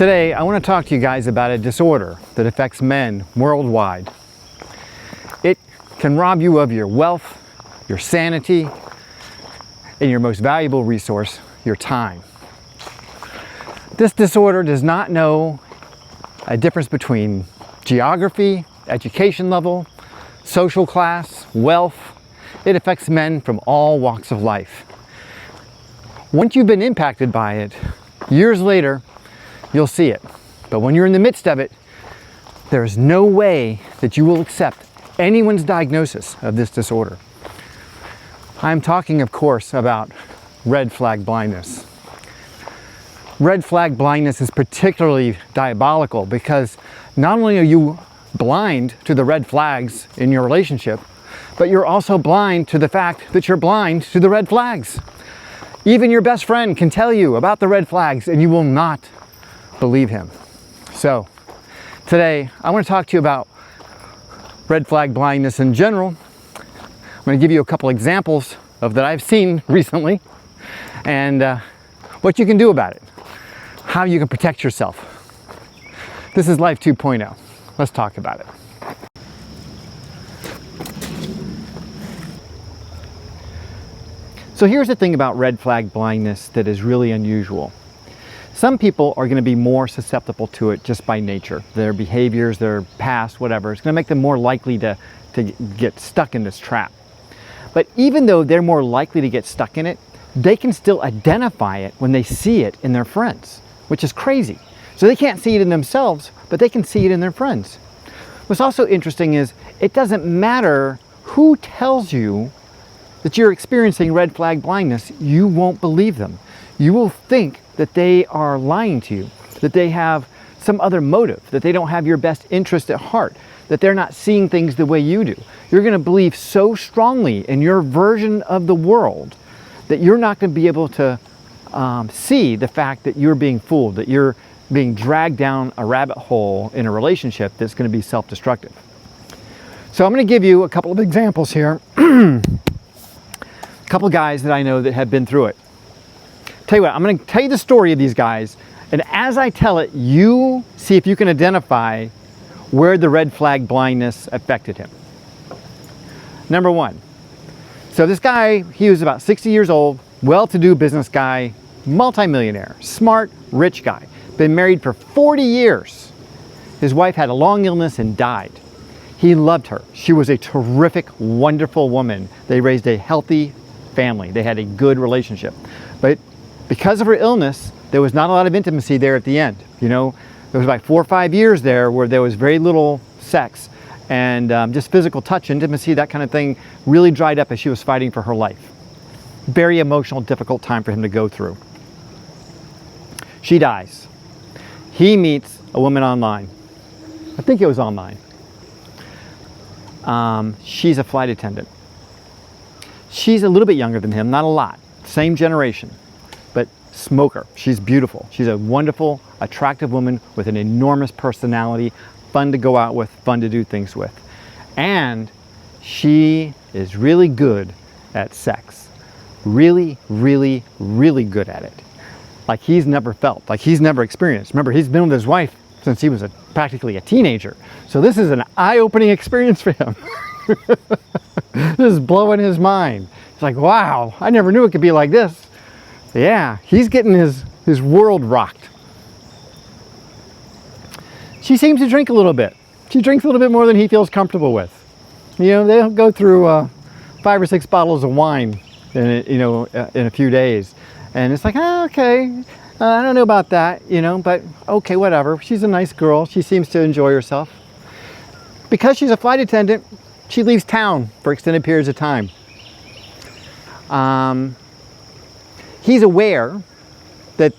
Today, I want to talk to you guys about a disorder that affects men worldwide. It can rob you of your wealth, your sanity, and your most valuable resource, your time. This disorder does not know a difference between geography, education level, social class, wealth. It affects men from all walks of life. Once you've been impacted by it, years later, you'll see it. But when you're in the midst of it, there's no way that you will accept anyone's diagnosis of this disorder. I'm talking, of course, about red flag blindness. Red flag blindness is particularly diabolical because not only are you blind to the red flags in your relationship, but you're also blind to the fact that you're blind to the red flags. Even your best friend can tell you about the red flags and you will not believe him. So today I want to talk to you about red flag blindness in general. I'm going to give you a couple examples of that I've seen recently and what you can do about it, how you can protect yourself. This is Life 2.0. Let's talk about it. So here's the thing about red flag blindness that is really unusual. Some people are going to be more susceptible to it just by nature. Their behaviors, their past, whatever. It's going to make them more likely to get stuck in this trap. But even though they're more likely to get stuck in it, they can still identify it when they see it in their friends, which is crazy. So they can't see it in themselves, but they can see it in their friends. What's also interesting is it doesn't matter who tells you that you're experiencing red flag blindness, you won't believe them. You will think that they are lying to you, that they have some other motive, that they don't have your best interest at heart, that they're not seeing things the way you do. You're going to believe so strongly in your version of the world that you're not going to be able to see the fact that you're being fooled, that you're being dragged down a rabbit hole in a relationship that's going to be self-destructive. So I'm going to give you a couple of examples here. A couple of guys that I know that have been through it. Tell you what, I'm going to tell you the story of these guys, and as I tell it, you see if you can identify where the red flag blindness affected him. Number one. So this guy, he was about 60 years old, well-to-do business guy, multimillionaire, smart, rich guy. Been married for 40 years. His wife had a long illness and died. He loved her. She was a terrific, wonderful woman. They raised a healthy family. They had a good relationship. But because of her illness, there was not a lot of intimacy there at the end. You know, there was like 4 or 5 years there where there was very little sex and just physical touch, intimacy, that kind of thing really dried up as she was fighting for her life. Very emotional, difficult time for him to go through. She dies. He meets a woman online. I think it was online. She's a flight attendant. She's a little bit younger than him, not a lot. Same generation, but smoker. She's beautiful. She's a wonderful, attractive woman with an enormous personality, fun to go out with, fun to do things with. And she is really good at sex. Really, really, really good at it. Like he's never felt, like he's never experienced. Remember, he's been with his wife since he was practically a teenager. So this is an eye-opening experience for him. This is blowing his mind. It's like, wow, I never knew it could be like this. Yeah, he's getting his world rocked. She seems to drink a little bit. She drinks a little bit more than he feels comfortable with. You know, they'll go through 5 or 6 bottles of wine in a few days. And it's like, oh, okay, I don't know about that, you know, but okay, whatever. She's a nice girl. She seems to enjoy herself. Because she's a flight attendant, she leaves town for extended periods of time. He's aware that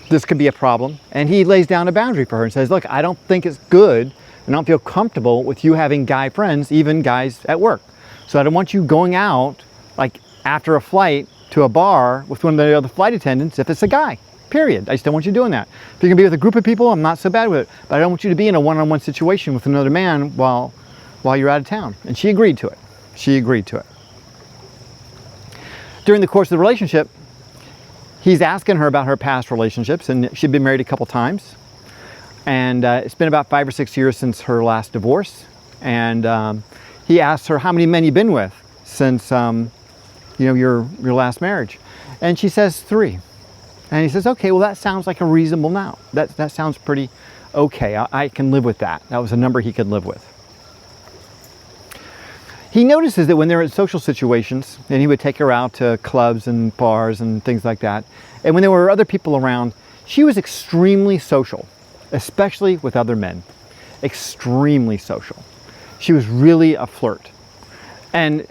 this could be a problem, and he lays down a boundary for her and says, look, I don't think it's good, and I don't feel comfortable with you having guy friends, even guys at work. So I don't want you going out, like after a flight, to a bar with one of the other flight attendants if it's a guy, period. I just don't want you doing that. If you're gonna be with a group of people, I'm not so bad with it, but I don't want you to be in a one-on-one situation with another man while you're out of town. And she agreed to it. She agreed to it. During the course of the relationship, he's asking her about her past relationships, and she'd been married a couple times. And it's been about 5 or 6 years since her last divorce. And he asks her, how many men you've been with since your last marriage? And she says 3. And he says, okay, well, that sounds like a reasonable now. That sounds pretty okay. I can live with that. That was a number he could live with. He notices that when they're in social situations, and he would take her out to clubs and bars and things like that, and when there were other people around, she was extremely social, especially with other men. Extremely social. She was really a flirt. And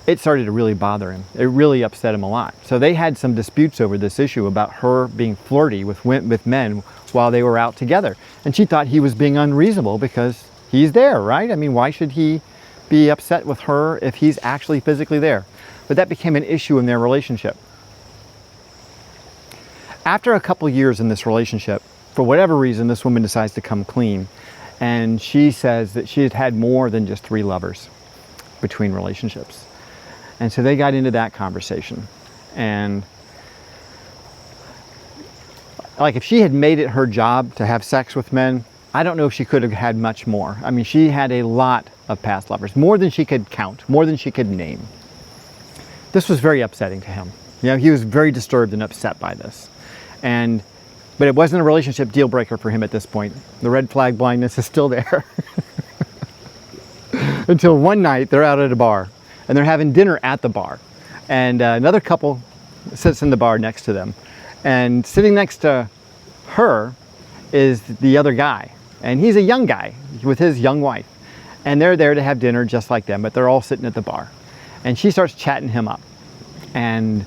it started to really bother him. It really upset him a lot. So they had some disputes over this issue about her being flirty with men while they were out together. And she thought he was being unreasonable because he's there, right? I mean, why should he be upset with her if he's actually physically there? But that became an issue in their relationship. After a couple years in this relationship, for whatever reason, this woman decides to come clean. And she says that she had had more than just 3 lovers between relationships. And so they got into that conversation. And like, if she had made it her job to have sex with men, I don't know if she could have had much more. I mean, she had a lot of past lovers, more than she could count, more than she could name. This was very upsetting to him. You know, he was very disturbed and upset by this. But it wasn't a relationship deal breaker for him at this point. The red flag blindness is still there. Until one night, they're out at a bar, and they're having dinner at the bar. And another couple sits in the bar next to them. And sitting next to her is the other guy. And he's a young guy with his young wife. And they're there to have dinner just like them, but they're all sitting at the bar. And she starts chatting him up. And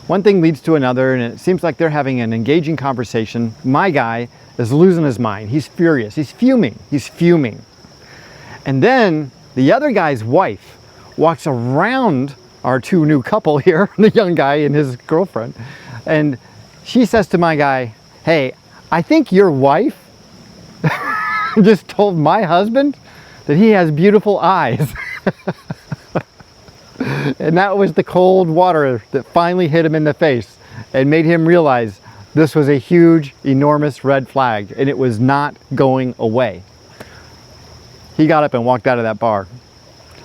one thing leads to another, and it seems like they're having an engaging conversation. My guy is losing his mind. He's furious. He's fuming. He's fuming. And then the other guy's wife walks around our 2 new couple here, the young guy and his girlfriend, and she says to my guy, hey, I think your wife just told my husband that he has beautiful eyes. And that was the cold water that finally hit him in the face and made him realize this was a huge, enormous red flag, and it was not going away. He got up and walked out of that bar,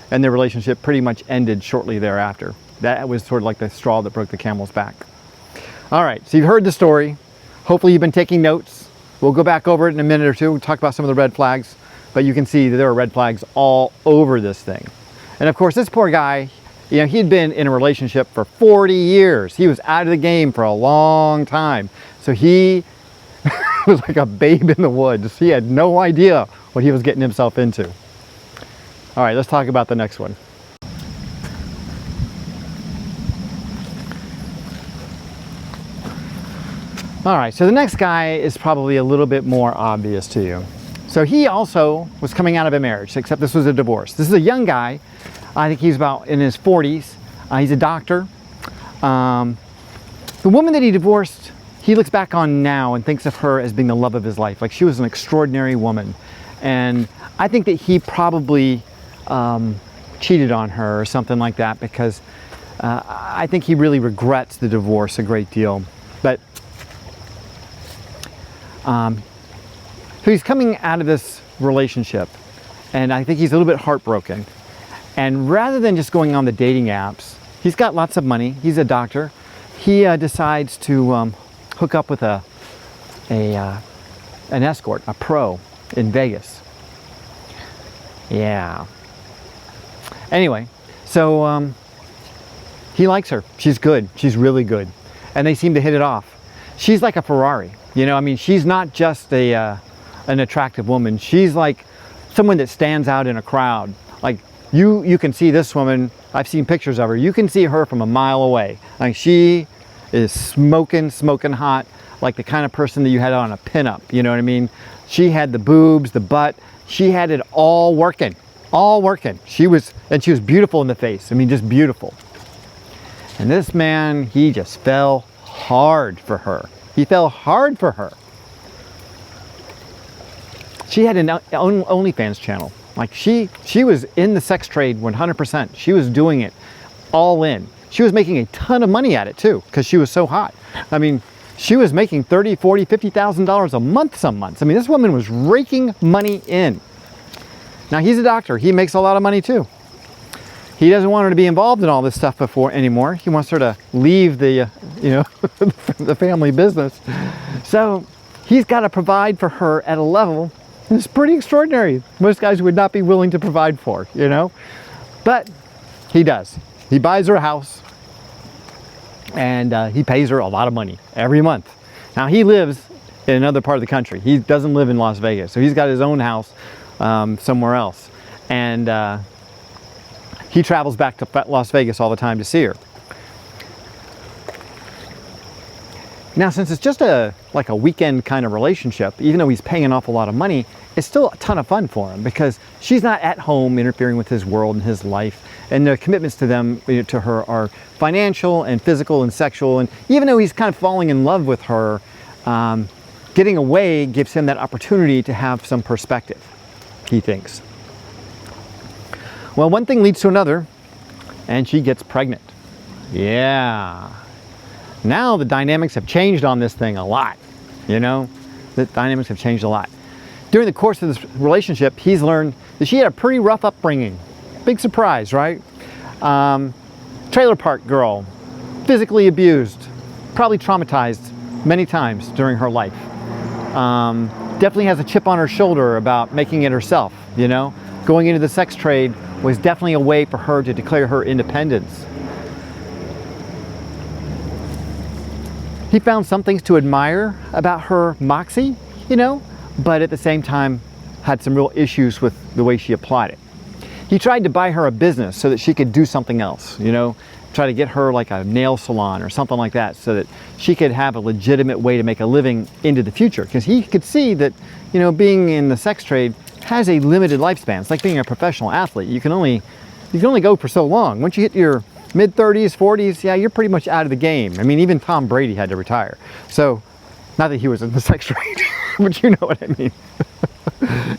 and their relationship pretty much ended shortly thereafter. That was sort of like the straw that broke the camel's back. All right, so you've heard the story. Hopefully you've been taking notes. We'll go back over it in a minute or two. We'll talk about some of the red flags, but you can see that there are red flags all over this thing. And of course, this poor guy, you know, he'd been in a relationship for 40 years. He was out of the game for a long time. So he was like a babe in the woods. He had no idea what he was getting himself into. All right, let's talk about the next one. All right, so the next guy is probably a little bit more obvious to you. So he also was coming out of a marriage, except this was a divorce. This is a young guy. I think he's about in his 40s. He's a doctor. The woman that he divorced, he looks back on now and thinks of her as being the love of his life. Like, she was an extraordinary woman. And I think that he probably cheated on her or something like that, because I think he really regrets the divorce a great deal. But so he's coming out of this relationship, and I think he's a little bit heartbroken. And rather than just going on the dating apps, he's got lots of money. He's a doctor. He decides to hook up with an escort, a pro in Vegas. Yeah. Anyway, so he likes her. She's good. She's really good. And they seem to hit it off. She's like a Ferrari. You know, I mean, she's not just an attractive woman. She's like someone that stands out in a crowd. Like, you can see this woman. I've seen pictures of her. You can see her from a mile away. Like, she is smoking hot, like the kind of person that you had on a pinup. You know what I mean? She had the boobs, the butt. She had it all working, all working. She was beautiful in the face. I mean, just beautiful. And this man, he just fell hard for her. He fell hard for her. She had an OnlyFans channel. Like, she was in the sex trade 100%. She was doing it all in. she was making a ton of money at it too, because she was so hot. I mean, she was making $30,000, $40,000, $50,000 a month some months. I mean, this woman was raking money in. Now, he's a doctor. He makes a lot of money too. He doesn't want her to be involved in all this stuff anymore. He wants her to leave the, the family business. So he's got to provide for her at a level that's pretty extraordinary. Most guys would not be willing to provide for, But he does. He buys her a house, and he pays her a lot of money every month. Now, he lives in another part of the country. He doesn't live in Las Vegas, so he's got his own house somewhere else. And he travels back to Las Vegas all the time to see her. Now, since it's just like a weekend kind of relationship, even though he's paying an awful lot of money, it's still a ton of fun for him, because she's not at home interfering with his world and his life. And the commitments to her are financial and physical and sexual. And even though he's kind of falling in love with her, getting away gives him that opportunity to have some perspective, he thinks. Well, one thing leads to another, and she gets pregnant. Yeah. Now the dynamics have changed on this thing a lot, The dynamics have changed a lot. During the course of this relationship, he's learned that she had a pretty rough upbringing. Big surprise, right? Trailer park girl, physically abused, probably traumatized many times during her life. Definitely has a chip on her shoulder about making it herself, Going into the sex trade was definitely a way for her to declare her independence. He found some things to admire about her moxie, but at the same time had some real issues with the way she applied it. He tried to buy her a business so that she could do something else, try to get her like a nail salon or something like that, so that she could have a legitimate way to make a living into the future. Because he could see that, being in the sex trade has a limited lifespan. It's like being a professional athlete. You can only go for so long. Once you hit your mid-30s, 40s, yeah, you're pretty much out of the game. I mean, even Tom Brady had to retire. So, not that he was in the sex trade, but you know what I mean.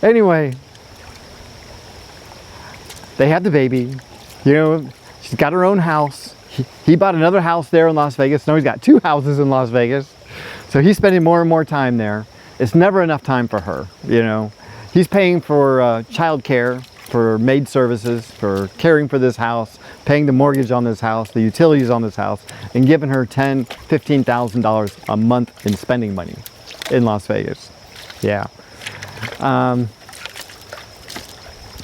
Anyway, they had the baby. She's got her own house. He bought another house there in Las Vegas. Now he's got 2 houses in Las Vegas. So he's spending more and more time there. It's never enough time for her, He's paying for child care, for maid services, for caring for this house, paying the mortgage on this house, the utilities on this house, and giving her $10,000, $15,000 a month in spending money in Las Vegas. Yeah. A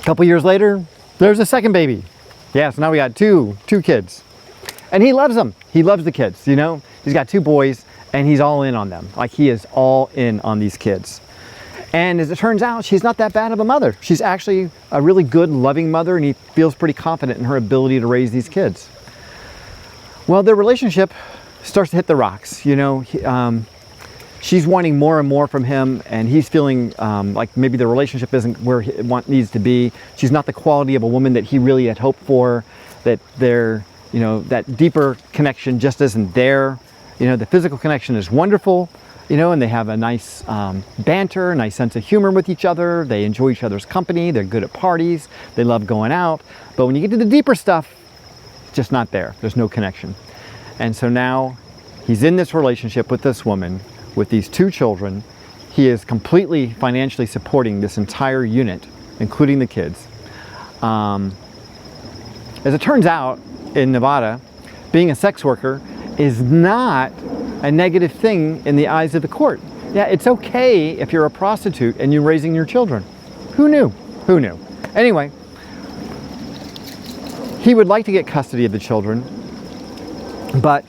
couple years later, there's a second baby. Yeah, so now we got two kids. And he loves them. He loves the kids, He's got 2 boys, and he's all in on them. Like, he is all in on these kids. And as it turns out, she's not that bad of a mother. She's actually a really good, loving mother, and he feels pretty confident in her ability to raise these kids. Well, their relationship starts to hit the rocks. She's wanting more and more from him, and he's feeling like maybe the relationship isn't where it needs to be. She's not the quality of a woman that he really had hoped for, that that deeper connection just isn't there. The physical connection is wonderful, and they have a nice banter, a nice sense of humor with each other. They enjoy each other's company. They're good at parties. They love going out. But when you get to the deeper stuff, it's just not there. There's no connection. And so now he's in this relationship with this woman, with these 2 children. He is completely financially supporting this entire unit, including the kids. As it turns out, in Nevada, being a sex worker is not a negative thing in the eyes of the court. Yeah, it's okay if you're a prostitute and you're raising your children. Who knew? Who knew? Anyway, he would like to get custody of the children, but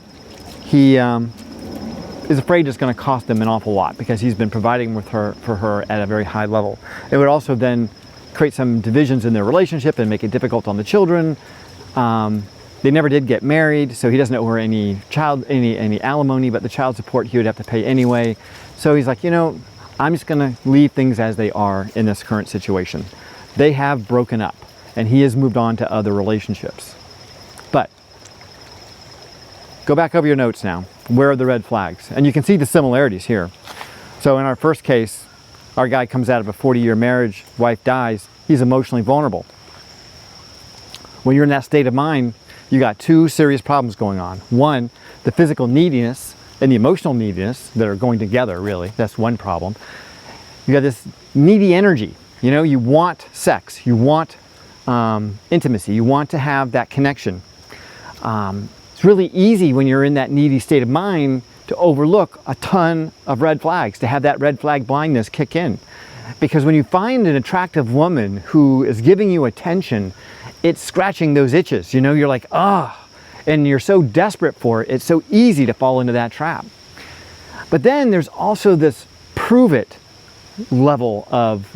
he is afraid it's going to cost him an awful lot, because he's been providing for her at a very high level. It would also then create some divisions in their relationship and make it difficult on the children. They never did get married, so he doesn't owe her any alimony, but the child support he would have to pay anyway. So he's like, I'm just gonna leave things as they are in this current situation. They have broken up, and he has moved on to other relationships. But go back over your notes now. Where are the red flags? And you can see the similarities here. So in our first case, our guy comes out of a 40-year marriage, wife dies, he's emotionally vulnerable. When you're in that state of mind, you got two serious problems going on. One, the physical neediness and the emotional neediness that are going together, really. That's one problem. You got this needy energy. You know, you want sex, you want intimacy, you want to have that connection. It's really easy when you're in that needy state of mind to overlook a ton of red flags, to have that red flag blindness kick in. Because when you find an attractive woman who is giving you attention, it's scratching those itches. You know, you're like, ah. And you're so desperate for it, it's so easy to fall into that trap. But then there's also this prove it level of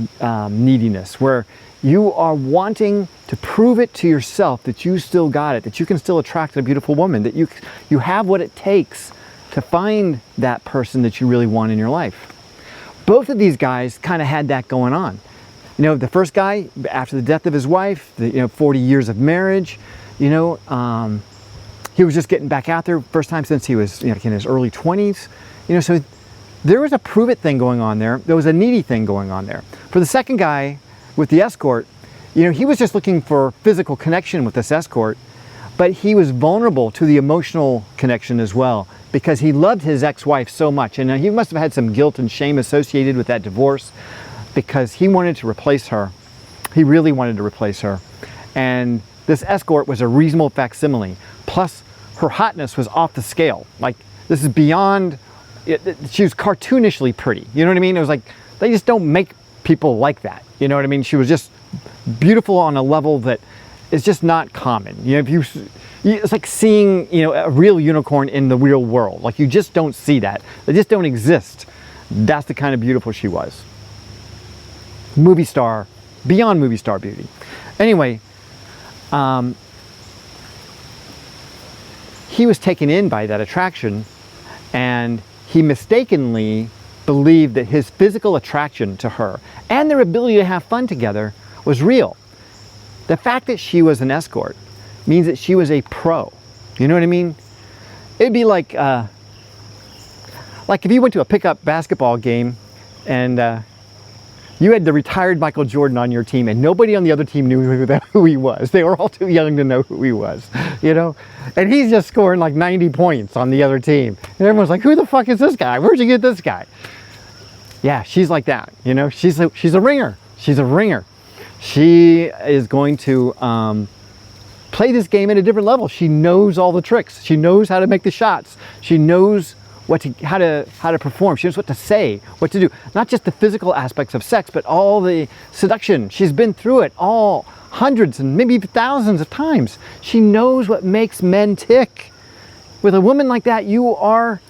neediness, where you are wanting to prove it to yourself that you still got it, that you can still attract a beautiful woman, that you have what it takes to find that person that you really want in your life. Both of these guys kind of had that going on. You know, the first guy, after the death of his wife, 40 years of marriage, he was just getting back out there, first time since he was in his early 20s. So there was a prove it thing going on there. There was a needy thing going on there. For the second guy with the escort, he was just looking for physical connection with this escort, but he was vulnerable to the emotional connection as well, because he loved his ex-wife so much. And he must have had some guilt and shame associated with that divorce, because he wanted to replace her. He really wanted to replace her. And this escort was a reasonable facsimile. Plus, her hotness was off the scale. Like, this is beyond, she was cartoonishly pretty. You know what I mean? It was like, they just don't make people like that. You know what I mean? She was just beautiful on a level that is just not common. It's like seeing, a real unicorn in the real world. Like, you just don't see that. They just don't exist. That's the kind of beautiful she was. Movie star, beyond movie star beauty. Anyway, he was taken in by that attraction, and he mistakenly believed that his physical attraction to her and their ability to have fun together was real. The fact that she was an escort means that she was a pro. You know what I mean? It'd be like if you went to a pickup basketball game and you had the retired Michael Jordan on your team, and nobody on the other team knew who he was. They were all too young to know who he was, And he's just scoring like 90 points on the other team. And everyone's like, who the fuck is this guy? Where'd you get this guy? Yeah, she's like that, She's a ringer. She's a ringer. She is going to play this game at a different level. She knows all the tricks. She knows how to make the shots. She knows how to perform. She knows what to say, what to do. Not just the physical aspects of sex, but all the seduction. She's been through it all hundreds and maybe thousands of times. She knows what makes men tick. With a woman like that, you are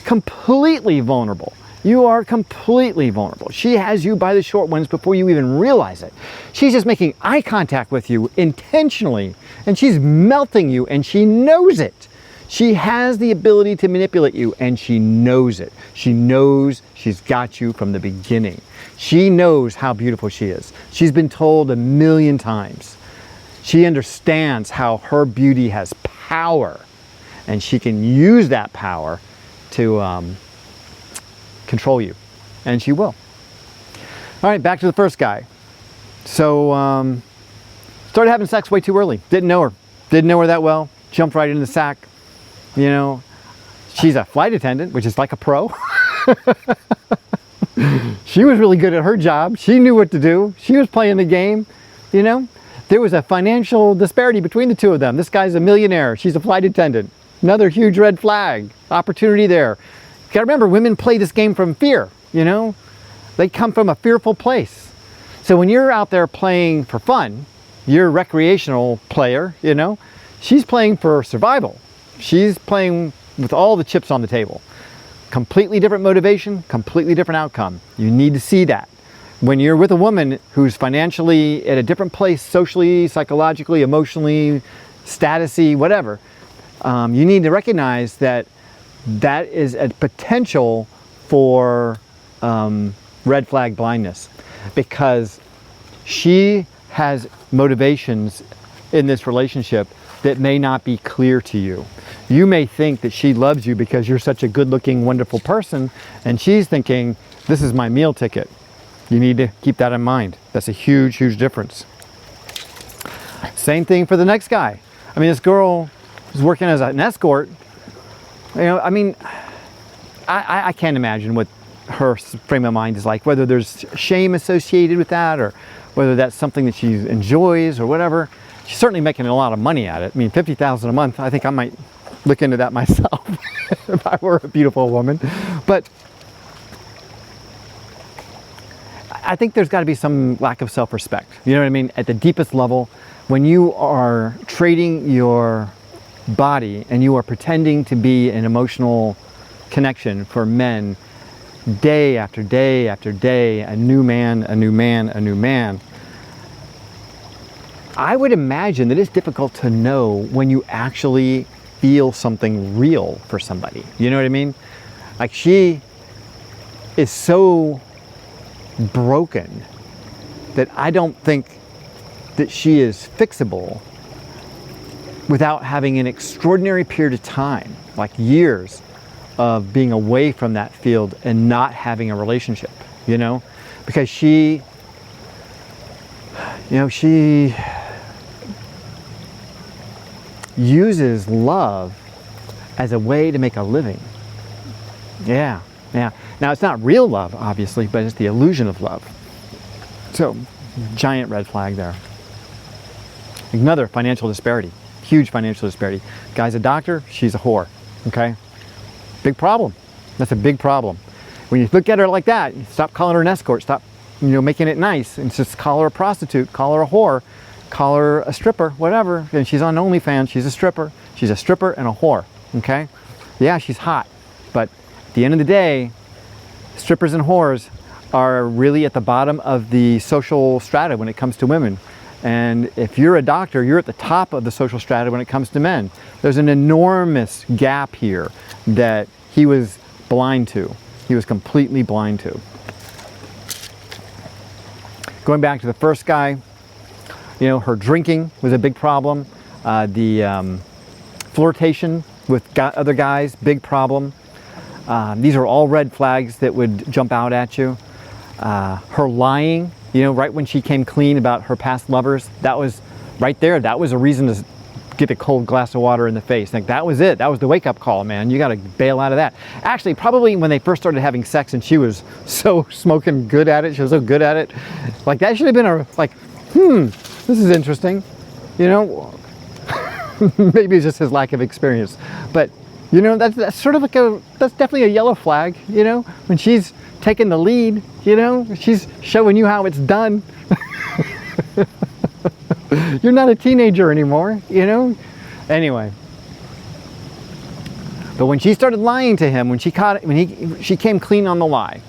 completely vulnerable. You are completely vulnerable. She has you by the short ones before you even realize it. She's just making eye contact with you intentionally, and she's melting you, and she knows it. She has the ability to manipulate you, and she knows it. She knows she's got you from the beginning. She knows how beautiful she is. She's been told 1,000,000 times. She understands how her beauty has power, and she can use that power to control you, and she will. All right, back to the first guy. So, started having sex way too early. Didn't know her that well. Jumped right into the sack. She's a flight attendant, which is like a pro. She was really good at her job. She knew what to do. She was playing the game. There was a financial disparity between the two of them. This guy's a millionaire. She's a flight attendant. Another huge red flag. Opportunity there. You gotta remember, women play this game from fear. They come from a fearful place. So when you're out there playing for fun, you're a recreational player, she's playing for survival. She's playing with all the chips on the table. Completely different motivation, completely different outcome. You need to see that. When you're with a woman who's financially at a different place, socially, psychologically, emotionally, statusy, whatever, you need to recognize that is a potential for red flag blindness, because she has motivations in this relationship that may not be clear to you. You may think that she loves you because you're such a good-looking, wonderful person, and she's thinking, this is my meal ticket. You need to keep that in mind. That's a huge, huge difference. Same thing for the next guy. I mean, this girl was working as an escort. You know, I mean, I can't imagine what her frame of mind is like, whether there's shame associated with that or whether that's something that she enjoys or whatever. She's certainly making a lot of money at it. I mean, $50,000 a month, I think I might look into that myself if I were a beautiful woman. But I think there's got to be some lack of self-respect. You know what I mean? At the deepest level, when you are trading your body and you are pretending to be an emotional connection for men day after day after day, a new man, a new man, a new man, I would imagine that it's difficult to know when you actually feel something real for somebody. You know what I mean? Like, she is so broken that I don't think that she is fixable without having an extraordinary period of time, like years of being away from that field and not having a relationship, you know? Because she uses love as a way to make a living. Yeah. Now, it's not real love, obviously, but it's the illusion of love. So, giant red flag there. Another financial disparity. Huge financial disparity. Guy's a doctor, she's a whore. Okay? Big problem. That's a big problem. When you look at her like that, stop calling her an escort. Stop, making it nice. And just call her a prostitute. Call her a whore. Call her a stripper. Whatever. And she's on OnlyFans. She's a stripper. She's a stripper and a whore. Okay? Yeah, she's hot. But at the end of the day, strippers and whores are really at the bottom of the social strata when it comes to women. And if you're a doctor, you're at the top of the social strata when it comes to men. There's an enormous gap here that he was blind to. He was completely blind to. Going back to the first guy, her drinking was a big problem. The flirtation with other guys, big problem. These are all red flags that would jump out at you. Her lying, right when she came clean about her past lovers, that was right there. That was a reason to get a cold glass of water in the face. Like, that was it. That was the wake-up call, man. You got to bail out of that. Actually, probably when they first started having sex and she was so smoking good at it, she was so good at it, like, that should have been this is interesting. Maybe it's just his lack of experience. But, that's sort of that's definitely a yellow flag, when she's taking the lead, she's showing you how it's done. You're not a teenager anymore, Anyway. But when she started lying to him, when she came clean on the lie,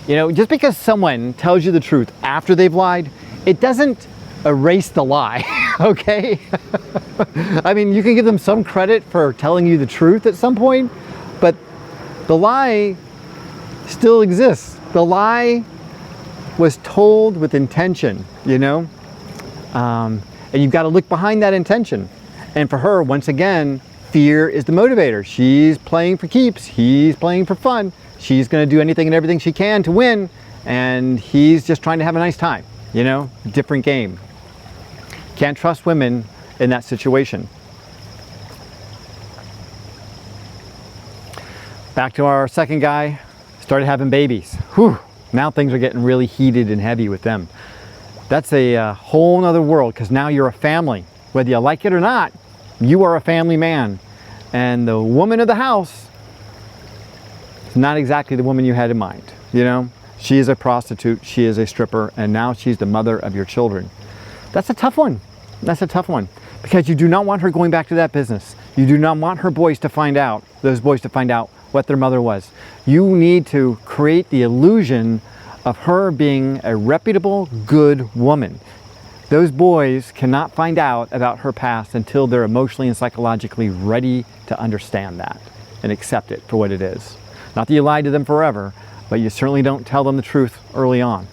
just because someone tells you the truth after they've lied, it doesn't erase the lie, okay? I mean, you can give them some credit for telling you the truth at some point, but the lie still exists. The lie was told with intention, and you've got to look behind that intention. And for her, once again, fear is the motivator. She's playing for keeps. He's playing for fun. She's going to do anything and everything she can to win, and he's just trying to have a nice time, different game. Can't trust women in that situation. Back to our second guy, started having babies. Whew, now things are getting really heated and heavy with them. That's a whole nother world, because now you're a family. Whether you like it or not, you are a family man. And the woman of the house is not exactly the woman you had in mind, She is a prostitute, she is a stripper, and now she's the mother of your children. That's a tough one. That's a tough one, because you do not want her going back to that business. You do not want those boys to find out what their mother was. You need to create the illusion of her being a reputable, good woman. Those boys cannot find out about her past until they're emotionally and psychologically ready to understand that and accept it for what it is. Not that you lie to them forever, but you certainly don't tell them the truth early on,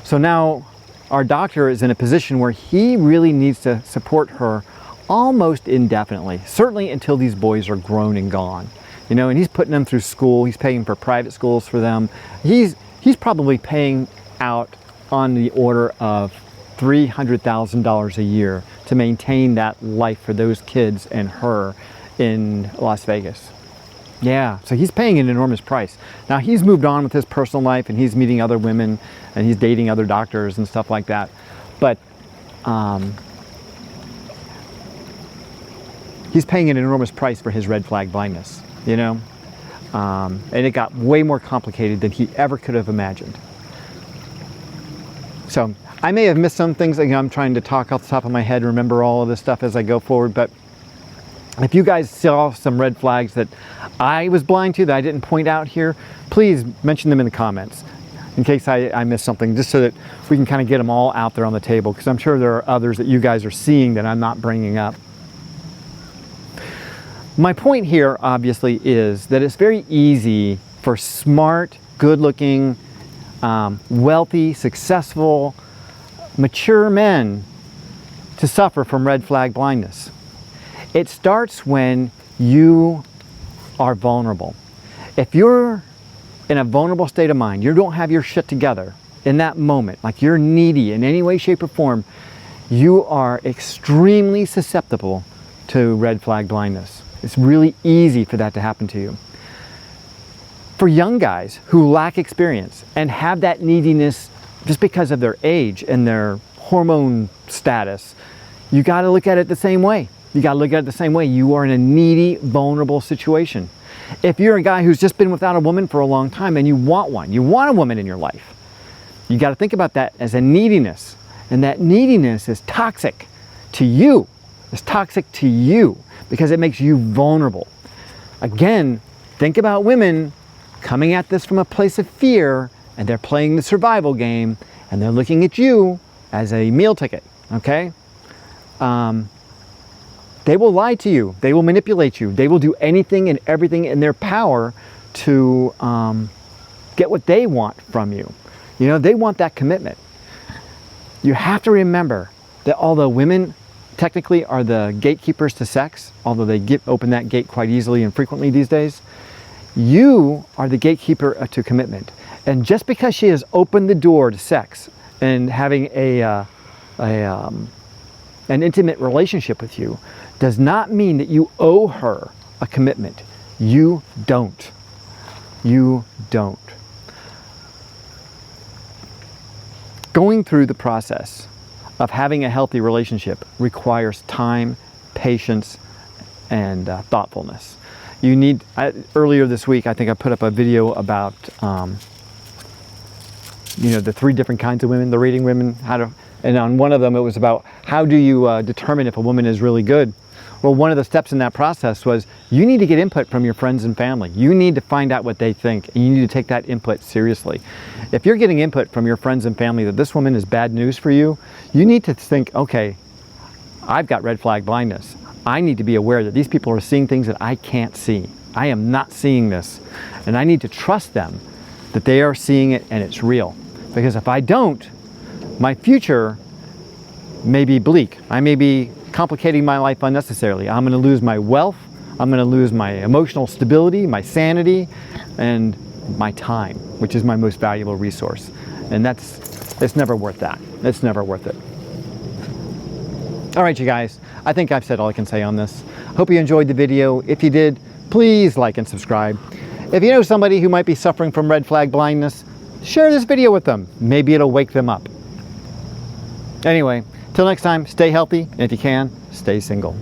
So now our doctor is in a position where he really needs to support her almost indefinitely, certainly until these boys are grown and gone. And he's putting them through school. He's paying for private schools for them. He's probably paying out on the order of $300,000 a year to maintain that life for those kids and her in Las Vegas. Yeah, so he's paying an enormous price. Now he's moved on with his personal life and he's meeting other women and he's dating other doctors and stuff like that. But he's paying an enormous price for his red flag blindness, you know? And it got way more complicated than he ever could have imagined. So I may have missed some things. I'm trying to talk off the top of my head, remember all of this stuff as I go forward. But if you guys saw some red flags that I was blind to that I didn't point out here, please mention them in the comments in case I missed something, just so that we can kind of get them all out there on the table, because I'm sure there are others that you guys are seeing that I'm not bringing up. My point here, obviously, is that it's very easy for smart, good-looking, wealthy, successful, mature men to suffer from red flag blindness. It starts when you are vulnerable. If you're in a vulnerable state of mind, you don't have your shit together in that moment, like you're needy in any way, shape, or form, you are extremely susceptible to red flag blindness. It's really easy for that to happen to you. For young guys who lack experience and have that neediness just because of their age and their hormone status, you got to look at it the same way. You got to look at it the same way. You are in a needy, vulnerable situation. If you're a guy who's just been without a woman for a long time and you want one, you want a woman in your life, you got to think about that as a neediness. And that neediness is toxic to you. It's toxic to you because it makes you vulnerable. Again, think about women coming at this from a place of fear, and they're playing the survival game, and they're looking at you as a meal ticket, okay? They will lie to you. They will manipulate you. They will do anything and everything in their power to get what they want from you. You know, they want that commitment. You have to remember that although women technically are the gatekeepers to sex, although they open that gate quite easily and frequently these days, you are the gatekeeper to commitment. And just because she has opened the door to sex and having an intimate relationship with you does not mean that you owe her a commitment. You don't. You don't. Going through the process of having a healthy relationship requires time, patience, and thoughtfulness. You need, earlier this week, I think I put up a video about, you know, the 3 different kinds of women, the rating women, and on one of them it was about how do you determine if a woman is really good. Well, one of the steps in that process was you need to get input from your friends and family. You need to find out what they think, and you need to take that input seriously. If you're getting input from your friends and family that this woman is bad news for you, you need to think, okay, I've got red flag blindness. I need to be aware that these people are seeing things that I can't see. I am not seeing this, and I need to trust them that they are seeing it and it's real. Because if I don't, my future may be bleak. I may be complicating my life unnecessarily. I'm going to lose my wealth. I'm going to lose my emotional stability, my sanity, and my time, which is my most valuable resource. And it's never worth that. It's never worth it. All right, you guys, I think I've said all I can say on this. Hope you enjoyed the video. If you did, please like and subscribe. If you know somebody who might be suffering from red flag blindness, share this video with them. Maybe it'll wake them up. Anyway, till next time, stay healthy, and if you can, stay single.